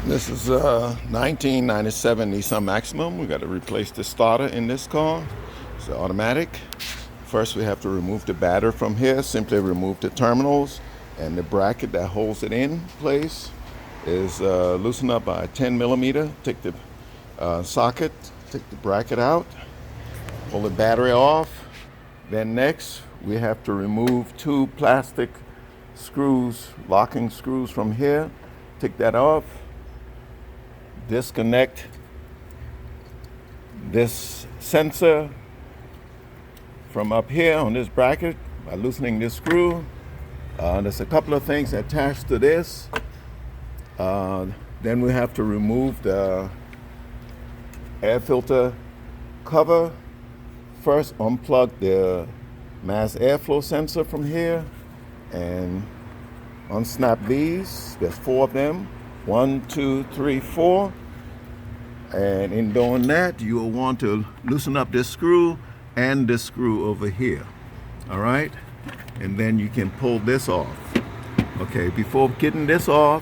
This is a 1997 Nissan Maxima. We got to replace the starter in this car. It's automatic. First we have to remove the battery from here. Simply remove the terminals, and the bracket that holds it in place is loosened up by 10 millimeter. Take the socket, take the bracket out, pull the battery off. Then next we have to remove two plastic screws, locking screws from here. Take that off. Disconnect this sensor from up here on this bracket by loosening this screw. There's a couple of things attached to this. Then we have to remove the air filter cover. First, unplug the mass airflow sensor from here and unsnap these. There's 4 of them. 1, 2, 3, 4. And in doing that, you will want to loosen up this screw and this screw over here. All right? And then you can pull this off. Okay, before getting this off,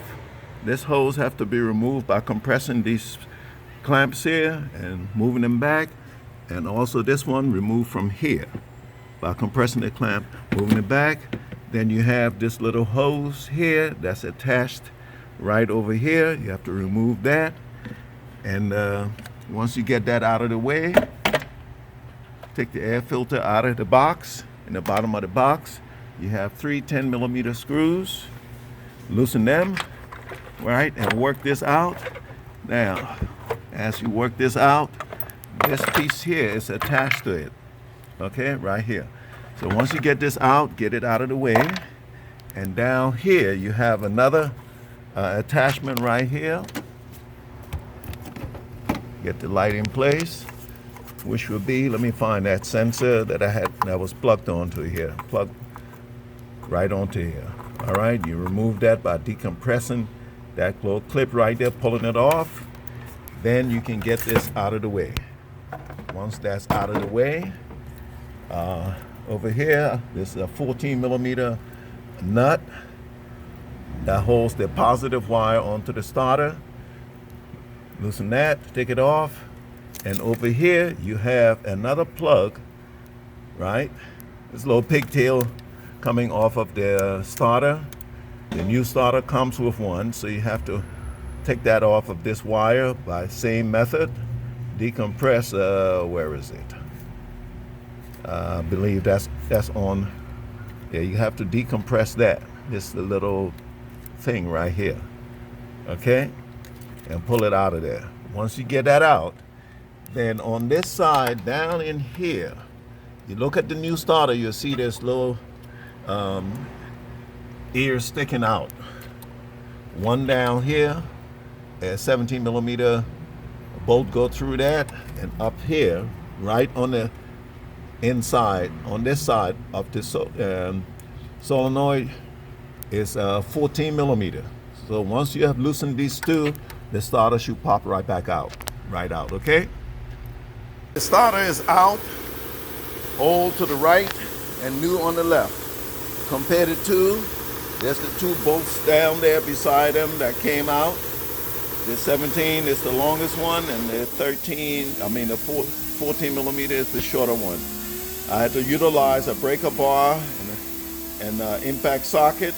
this hose have to be removed by compressing these clamps here and moving them back. And also this one removed from here by compressing the clamp, moving it back. Then you have this little hose here that's attached right over here. You have to remove that. And once you get that out of the way, take the air filter out of the box. In the bottom of the box, you have 3 10 millimeter screws. Loosen them, right, and work this out. Now, as you work this out, this piece here is attached to it, okay, right here. So once you get this out, get it out of the way. And down here, you have another attachment right here. Get the light in place, which will be, let me find that sensor that I had that was plugged onto here. Plug right onto here. All right, you remove that by decompressing that little clip right there, pulling it off. Then you can get this out of the way. Once that's out of the way, over here, this is a 14 millimeter nut that holds the positive wire onto the starter. Loosen that, take it off. And over here, you have another plug, right? This little pigtail coming off of the starter. The new starter comes with one, so you have to take that off of this wire by same method. Decompress, where is it? I believe that's on. Yeah, you have to decompress that. This is the little thing right here, okay? And pull it out of there. Once you get that out, then on this side, down in here, you look at the new starter, you'll see this little ear sticking out. One down here, a 17 millimeter bolt go through that, and up here, right on the inside, on this side of the solenoid, is 14 millimeter. So once you have loosened these two, the starter should pop right back out, okay? The starter is out, old to the right and new on the left. Compare the two. There's the 2 bolts down there beside them that came out. The 17 is the longest one, and the 14 millimeter is the shorter one. I had to utilize a breaker bar and an impact socket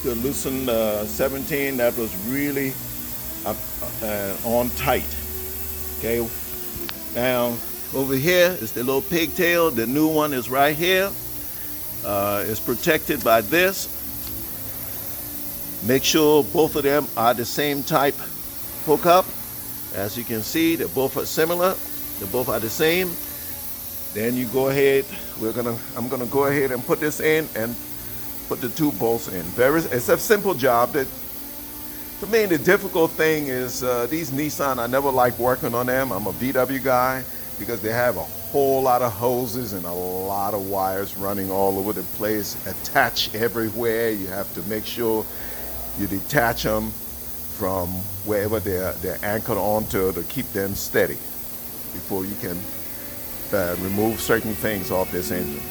to loosen the 17 that was really on tight. Okay, now over here is the little pigtail. The new one is right here. It's protected by this. Make sure both of them are the same type hookup. As you can see, they both are similar. They both are the same. Then you go ahead. I'm gonna go ahead and put this in and put the 2 bolts in. It's a simple job. That to me, the difficult thing is these Nissan. I never like working on them. I'm a VW guy because they have a whole lot of hoses and a lot of wires running all over the place, attached everywhere. You have to make sure you detach them from wherever they're anchored onto to keep them steady before you can remove certain things off this engine.